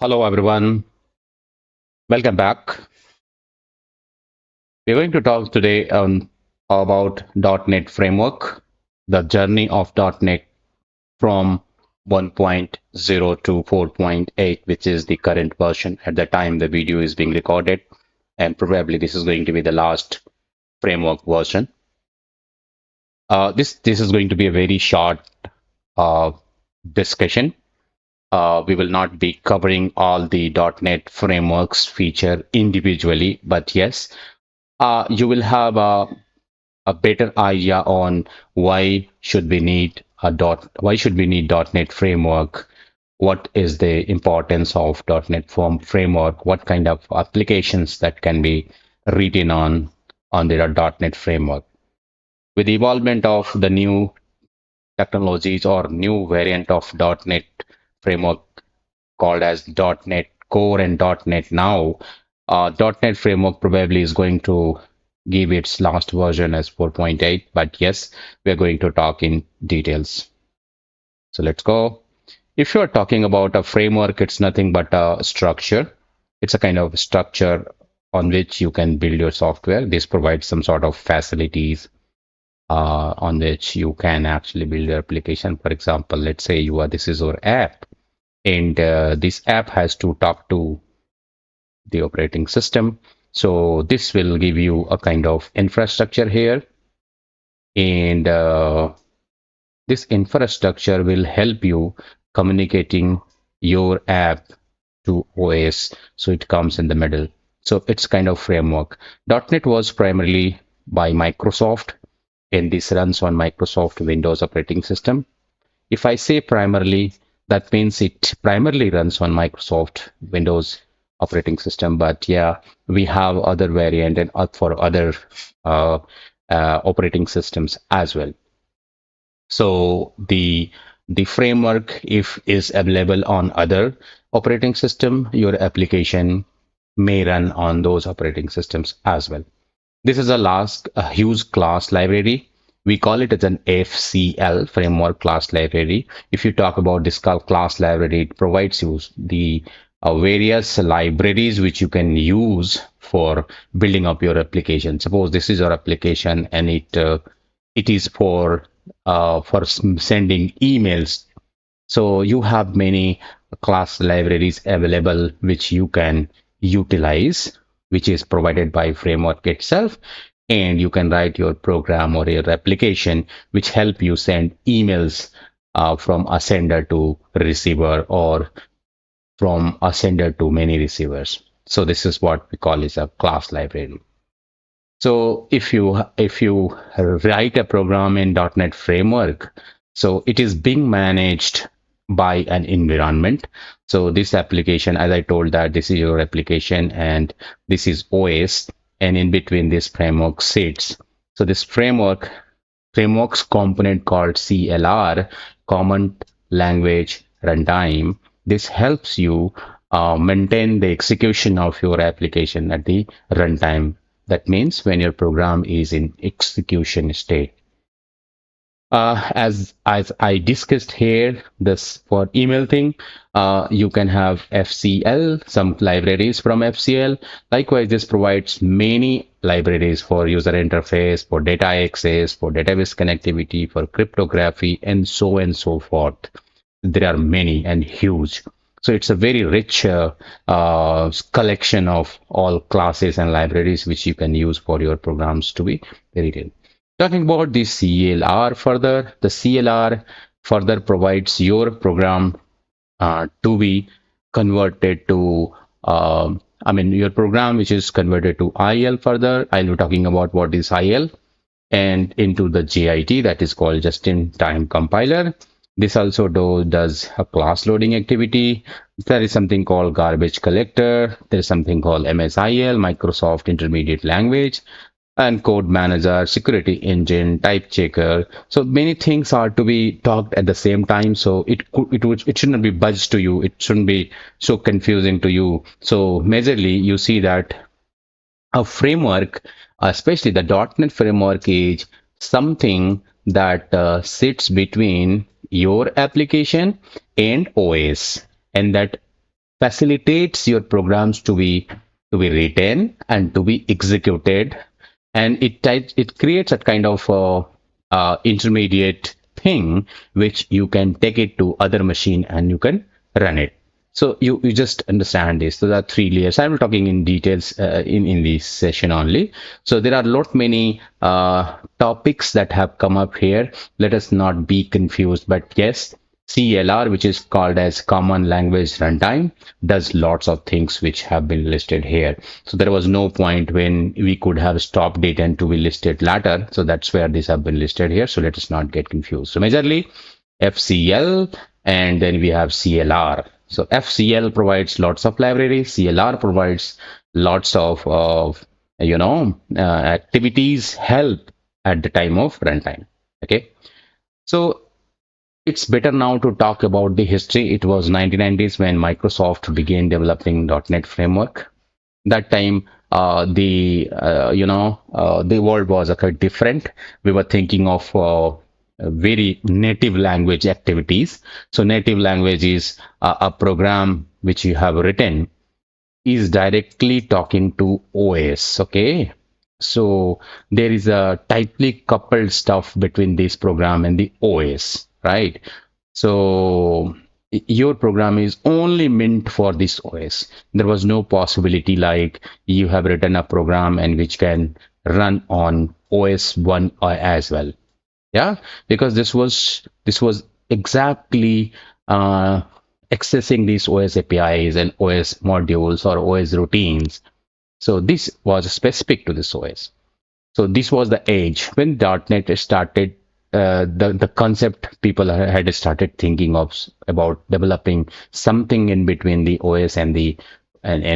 Hello, everyone. Welcome back. We're going to talk today about .NET Framework, the journey of .NET from 1.0 to 4.8, which is the current version at the time the video is being recorded. And probably this is going to be the last framework version. This is going to be a very short uh, discussion. We will not be covering all the .NET frameworks feature individually, but yes, you will have a better idea on why should we need .NET framework, what is the importance of .NET form framework, what kind of applications that can be written on the .NET framework. With the involvement of the new technologies or new variant of .NET framework called as .NET Core and .NET Now, .NET Framework probably is going to give its last version as 4.8, but yes, we're going to talk in details. So let's go. If you're talking about a framework, it's nothing but a structure. It's a kind of structure on which you can build your software. This provides some sort of facilities on which you can actually build your application. For example, let's say this is your app, and this app has to talk to the operating system. So this will give you a kind of infrastructure here, and this infrastructure will help you communicating your app to OS. So it comes in the middle. So it's kind of framework. .NET was primarily by Microsoft, and this runs on Microsoft Windows operating system. If I say primarily, that means it primarily runs on Microsoft Windows operating system. But yeah, we have other variant and for other uh, operating systems as well. So the framework, if is available on other operating system, your application may run on those operating systems as well. This is a huge class library. We call it as an FCL, framework class library. If you talk about this class library, it provides you the various libraries which you can use for building up your application. Suppose this is your application and it is for sending emails. So you have many class libraries available which you can utilize, which is provided by framework itself, and you can write your program or your application which help you send emails from a sender to receiver or from a sender to many receivers. So this is what we call is a class library. So if you write a program in .NET Framework, so it is being managed by an environment. So this application, as I told that this is your application and this is OS, and in between this framework sits. So this framework's component called CLR, Common Language Runtime. This helps you maintain the execution of your application at the runtime. That means when your program is in execution state. As I discussed here, this for email thing, you can have FCL, some libraries from FCL. Likewise, this provides many libraries for user interface, for data access, for database connectivity, for cryptography, and so forth. There are many and huge. So it's a very rich collection of all classes and libraries which you can use for your programs to be written. Talking about the CLR further, the CLR further provides your program to be converted to, your program which is converted to IL further. I'll be talking about what is IL and into the JIT, that is called just-in-time compiler. This also does a class loading activity. There is something called garbage collector. There is something called MSIL, Microsoft Intermediate Language, and code manager, security engine, type checker. So many things are to be talked at the same time. So it shouldn't be buzzed to you. It shouldn't be so confusing to you. So majorly you see that a framework, especially the .NET framework, is something that sits between your application and OS, and that facilitates your programs to be written and to be executed, and it creates a kind of intermediate thing which you can take it to other machine and you can run it. So you just understand this. So there are three layers. I'm talking in details in this session only. So there are lot many topics that have come up here. Let us not be confused. But yes, CLR, which is called as Common Language Runtime, does lots of things which have been listed here. So there was no point when we could have stopped it and to be listed later. So that's where these have been listed here. So let us not get confused. So majorly FCL, and then we have CLR. So FCL provides lots of libraries. CLR provides lots of activities, help at the time of runtime. Okay. So it's better now to talk about the history. It was 1990s when Microsoft began developing .NET framework. That time, the world was quite different. We were thinking of very native language activities. So native language is a program which you have written is directly talking to OS. Okay. So there is a tightly coupled stuff between this program and the OS, right? So your program is only meant for this OS. There was no possibility like you have written a program and which can run on OS 1 as well. Yeah, because this was exactly accessing these OS APIs and OS modules or OS routines. So this was specific to this OS. So this was the age when .NET started. The concept people had started thinking of about developing something in between the OS and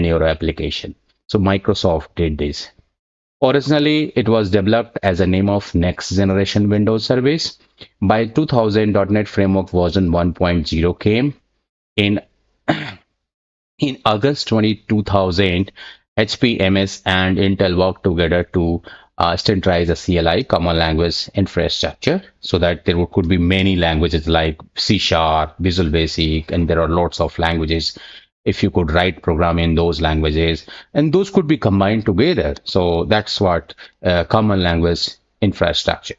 your application. So Microsoft did this. Originally, it was developed as a name of Next Generation Windows Service. By 2000, .NET Framework version 1.0 came. In in August 2000, HP, MS, and Intel worked together to standardize a CLI, Common Language Infrastructure, so that there could be many languages like C Sharp, Visual Basic, and there are lots of languages. If you could write program in those languages, and those could be combined together. So that's what Common Language Infrastructure.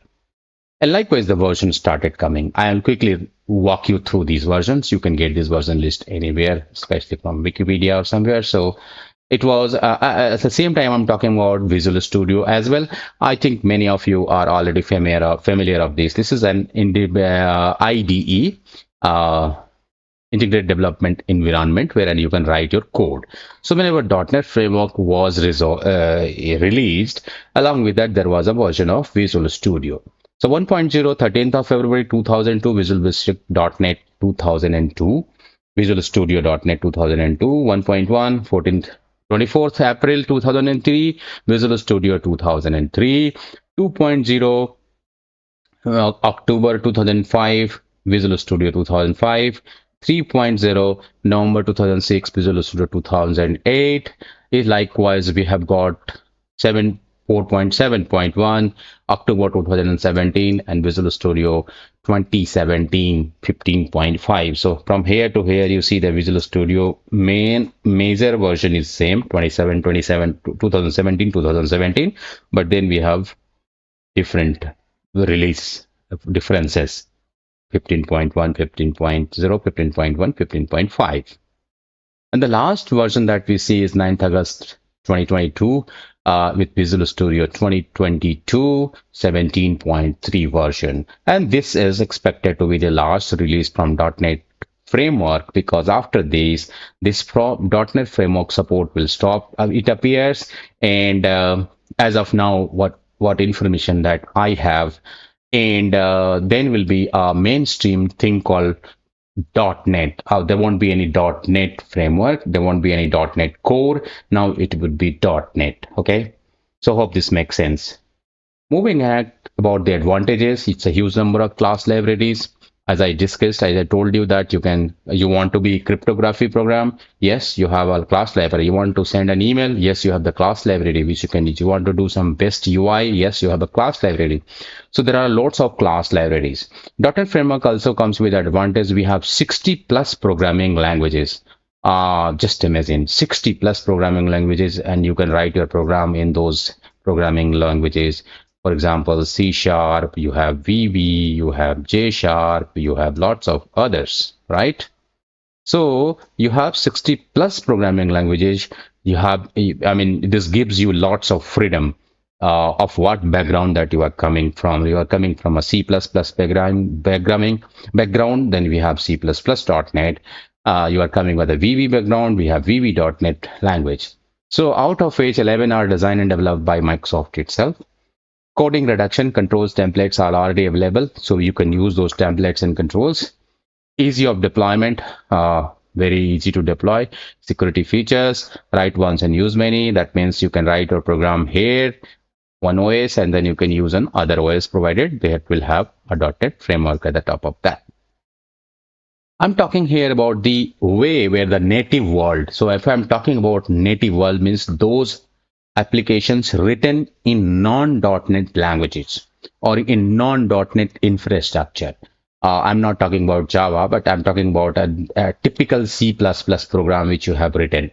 And likewise, the version started coming. I'll quickly walk you through these versions. You can get this version list anywhere, especially from Wikipedia or somewhere. So it was at the same time I'm talking about Visual Studio as well. I think many of you are already familiar of this. This is an IDE. Integrated development environment wherein you can write your code. So whenever .NET framework was released, along with that there was a version of Visual Studio. So 1.0, 13th of February 2002, Visual Basic .NET 2002, Visual Studio .NET 2002, 1.1, 14th, 24th April 2003, Visual Studio 2003, 2.0, October 2005, Visual Studio 2005, 3.0, November 2006, Visual Studio 2008. Likewise, we have got 4.7.1, October 2017, and Visual Studio 2017, 15.5. So from here to here, you see the Visual Studio major version is same, 2017, 2017, but then we have different release differences. 15.1, 15.0, 15.1, 15.5. And the last version that we see is 9th August 2022 with Visual Studio 2022 17.3 version. And this is expected to be the last release from .NET framework, because after this .NET framework support will stop, it appears. And as of now, what information that I have, and then will be a mainstream thing called .NET. There won't be any .NET framework. There won't be any .NET Core. Now it would be .NET. Okay. So hope this makes sense. Moving ahead about the advantages, it's a huge number of class libraries. As I discussed, as I told you that you want to be cryptography program. Yes, you have a class library. You want to send an email. Yes, you have the class library which you can use. You want to do some best UI. Yes, you have a class library. So there are lots of class libraries. .NET framework also comes with advantage. We have 60 plus programming languages. Just imagine 60 plus programming languages, and you can write your program in those programming languages. For example, C sharp, you have VB, you have J sharp, you have lots of others, right? So you have 60 plus programming languages. You have, I mean, this gives you lots of freedom of what background that you are coming from. You are coming from a C++ background, then we have C++.NET. You are coming with a VB background, we have VB.NET language. So out of which 11 are designed and developed by Microsoft itself. Coding reduction controls templates are already available, so you can use those templates and controls. Easy of deployment, very easy to deploy. Security features, write once and use many. That means you can write your program here, one OS, and then you can use an other OS provided that will have a .NET framework at the top of that. I'm talking here about the way where the native world. So if I'm talking about native world, means those applications written in non-.NET languages or in non-.NET infrastructure. I'm not talking about Java, but I'm talking about a typical C++ program which you have written.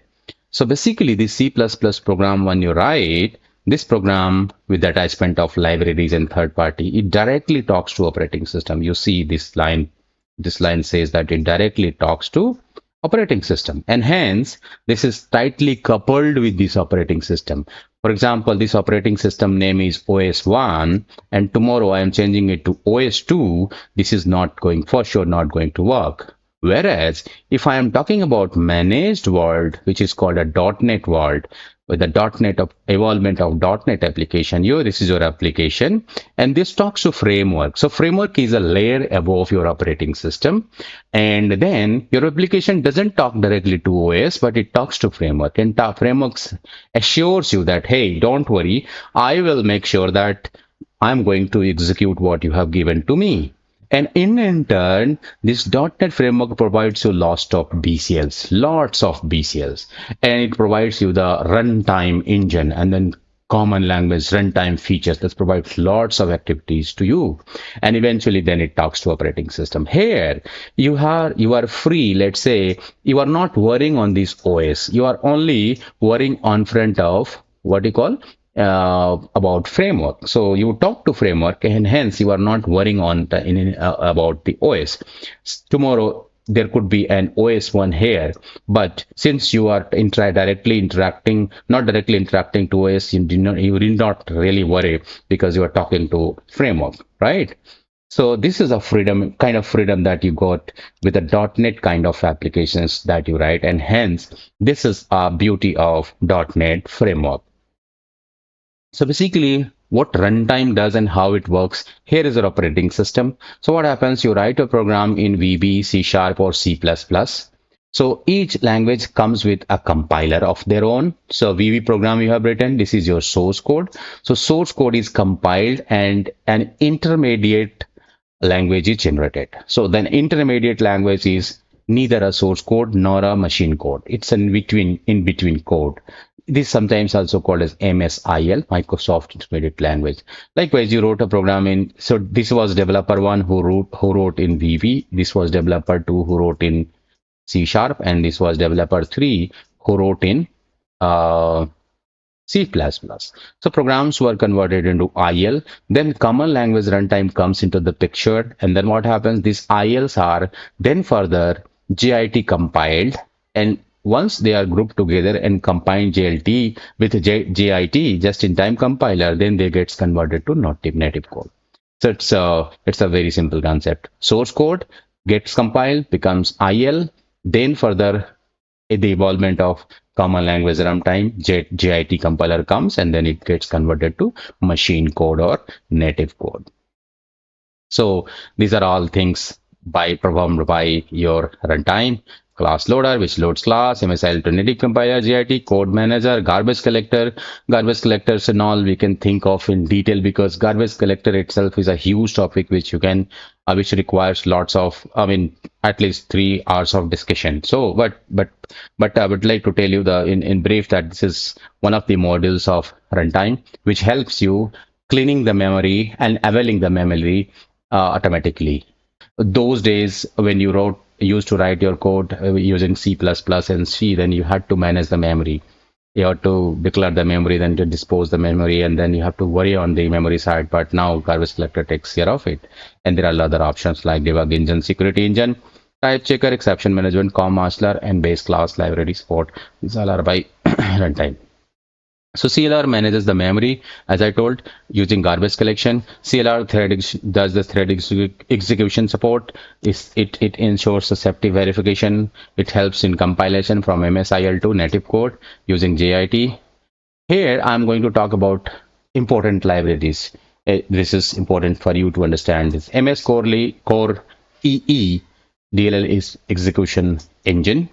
So basically, the C++ program, when you write this program with the attachment of libraries and third party, it directly talks to operating system. You see this line. This line says that it directly talks to operating system, and hence this is tightly coupled with this operating system. For example, this operating system name is OS1, and tomorrow I am changing it to OS2. This is not going, for sure, not going to work. Whereas if I am talking about managed world, which is called a .NET world, with the .NET of evolvement of .NET application, this is your application, and this talks to framework. So framework is a layer above your operating system, and then your application doesn't talk directly to OS, but it talks to framework, and frameworks assures you that, hey, don't worry, I will make sure that I'm going to execute what you have given to me. And in turn, this .NET framework provides you lots of BCLs, and it provides you the runtime engine and then common language runtime features that provides lots of activities to you. And eventually then it talks to operating system. Here, you are free. Let's say you are not worrying on this OS. You are only worrying on front of what you call about framework. So you talk to framework, and hence you are not worrying on about the OS. Tomorrow there could be an OS1 here, but since you are not directly interacting to OS, you did not really worry because you are talking to framework, right? So this is a kind of freedom that you got with the .NET kind of applications that you write, and hence this is a beauty of .NET framework. So basically, what runtime does and how it works, here is your operating system. So what happens, you write a program in VB, C sharp, or C++. So each language comes with a compiler of their own. So VB program you have written, this is your source code. So source code is compiled and an intermediate language is generated. So then intermediate language is neither a source code nor a machine code. It's in between code. This is sometimes also called as MSIL, Microsoft Intermediate Language. Likewise, you wrote a program in, so this was developer 1 who wrote in VB, this was developer 2 who wrote in C sharp, and this was developer 3 who wrote in C++. So programs were converted into IL. Then common language runtime comes into the picture. And then what happens? These ILs are then further JIT compiled. And once they are grouped together and combined JLT with JIT, just-in-time compiler, then they gets converted to native code. So it's a very simple concept. Source code gets compiled, becomes IL, then further the evolvement of common language runtime, JIT compiler comes, and then it gets converted to machine code or native code. So these are all things performed by your runtime. Class loader, which loads class, MSIL to native compiler, JIT, code manager, garbage collectors and all we can think of in detail, because garbage collector itself is a huge topic which you can, which requires lots of, at least 3 hours of discussion. So, but I would like to tell you in brief that this is one of the modules of runtime, which helps you cleaning the memory and availing the memory automatically. Those days when you wrote used to write your code using C++ and C, then you had to manage the memory. You have to declare the memory, then to dispose the memory, and then you have to worry on the memory side. But now garbage collector takes care of it. And there are other options like debug engine, security engine, type checker, exception management, COM master, and base class library support. These all are by runtime. So CLR manages the memory, as I told, using garbage collection. CLR does the thread execution support. It ensures the safety verification. It helps in compilation from MSIL to native code using JIT. Here, I'm going to talk about important libraries. This is important for you to understand this. Core EE DLL is execution engine.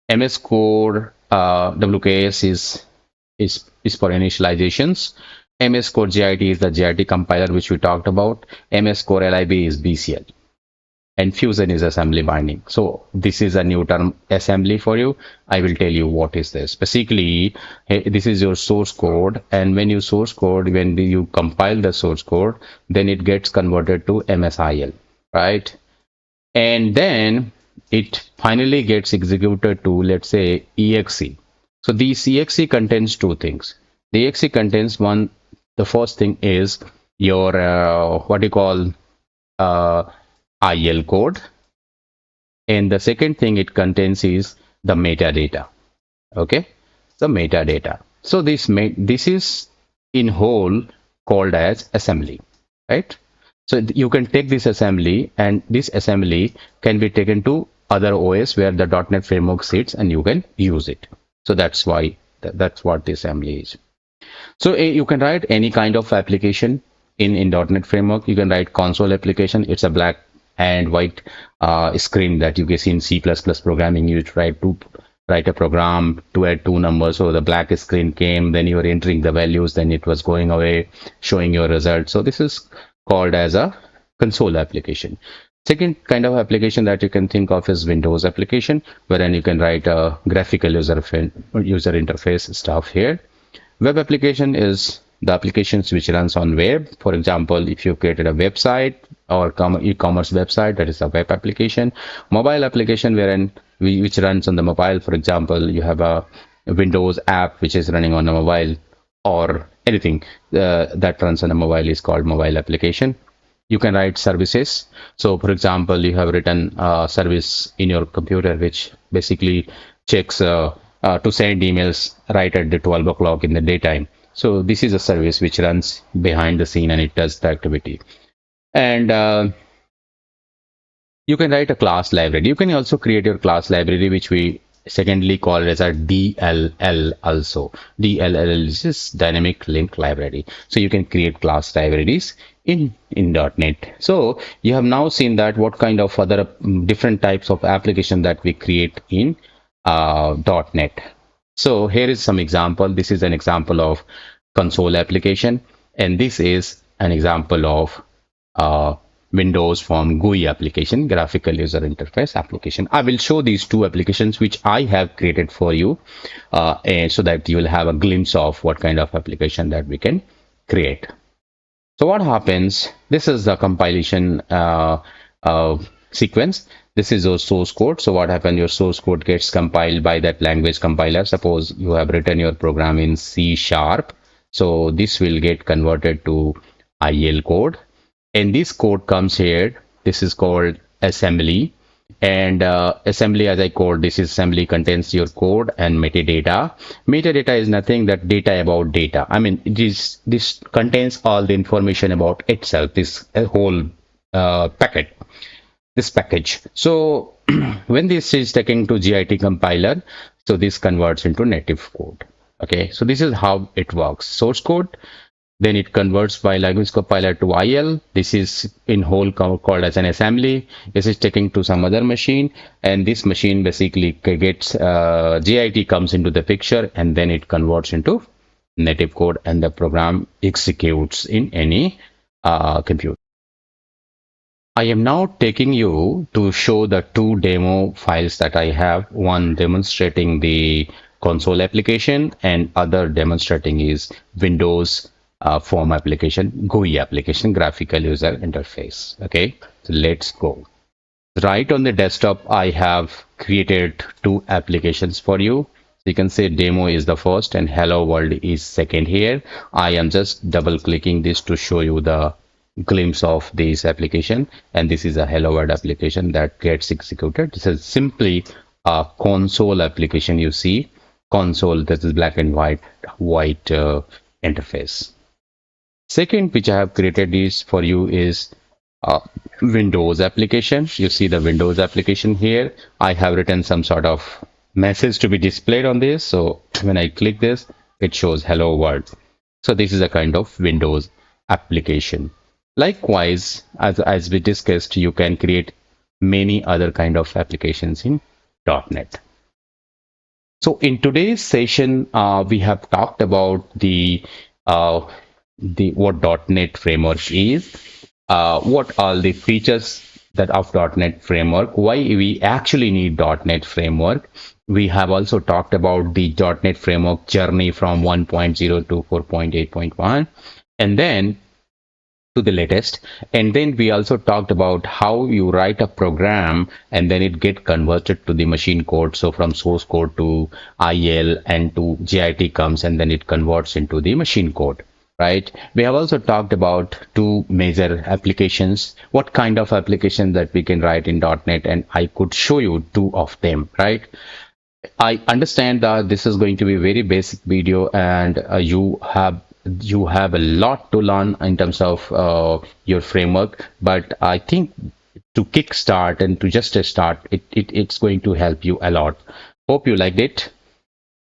MS Core WKS is for initializations. MS Core JIT is the JIT compiler which we talked about. MS Core LIB is BCL. And Fusion is assembly binding. So this is a new term, assembly, for you. I will tell you what is this. Basically, this is your source code, and when you compile the source code, then it gets converted to MSIL, right? And then it finally gets executed to, let's say, EXE. So this EXE contains two things. The EXE contains the first thing is your what you call IL code, and the second thing it contains is the metadata. Okay, the metadata. So this is in whole called as assembly, right? So you can take this assembly, and this assembly can be taken to other OS where the .NET framework sits, and you can use it. So that's why that's what the assembly is. So you can write any kind of application in .NET framework. You can write console application. It's a black and white screen that you can see in C++ programming. You try to write a program to add two numbers. So the black screen came, then you were entering the values, then it was going away, showing your result. So this is called as a console application. Second kind of application that you can think of is Windows application, wherein you can write a graphical user interface stuff here. Web application is the applications which runs on web. For example, if you created a website or e-commerce website, that is a web application. Mobile application, which runs on the mobile. For example, you have a Windows app which is running on a mobile, or anything that runs on a mobile is called mobile application. You can write services. So for example, you have written a service in your computer which basically checks to send emails right at the 12 o'clock in the daytime. So this is a service which runs behind the scene, and it does the activity. And you can write a class library. You can also create your class library, which we secondly call as a DLL also. DLL is dynamic link library. So you can create class libraries in .NET. So you have now seen that what kind of other different types of application that we create in .NET. So here is some example. This is an example of console application, and this is an example of Windows Form GUI application, graphical user interface application. I will show these two applications which I have created for you, and so that you will have a glimpse of what kind of application that we can create. So what happens? This is the compilation sequence. This is your source code. So what happens? Your source code gets compiled by that language compiler. Suppose you have written your program in C#. So this will get converted to IL code. And this code comes here. This is called assembly. And assembly, as I called, this assembly contains your code and metadata. Metadata is nothing but data about data. I mean, this contains all the information about itself, this whole packet, this package. So when this is taken to JIT compiler, so this converts into native code. Okay, so this is how it works. Source code, then it converts by language compiler to IL. This is in whole called as an assembly. This is taken to some other machine, and this machine basically gets JIT comes into the picture, and then it converts into native code, and the program executes in any computer. I am now taking you to show the two demo files that I have, one demonstrating the console application and other demonstrating is Windows form application, GUI application, graphical user interface. Okay, so let's go. Right on the desktop, I have created two applications for you. You can say demo is the first and hello world is second here. I am just double clicking this to show you the glimpse of this application. And this is a hello world application that gets executed. This is simply a console application. You see console, this is black and white interface. Second, which I have created is for you is uh, Windows application. You see the Windows application here. I have written some sort of message to be displayed on this. So when I click this, it shows hello world. So this is a kind of Windows application. Likewise, as we discussed, you can create many other kind of applications in .NET. So in today's session, we have talked about uh, the what .NET framework is, what are the features that of .NET framework, why we actually need .NET framework. We have also talked about the .NET framework journey from 1.0 to 4.8.1, and then to the latest. And then we also talked about how you write a program and then it get converted to the machine code. So from source code to IL and to JIT comes and then it converts into the machine code. Right. We have also talked about two major applications, what kind of application that we can write in .NET, and I could show you two of them. Right. I understand that this is going to be a very basic video, and you have a lot to learn in terms of your framework. But I think to kickstart and to just start, it's going to help you a lot. Hope you liked it.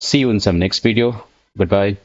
See you in some next video. Goodbye.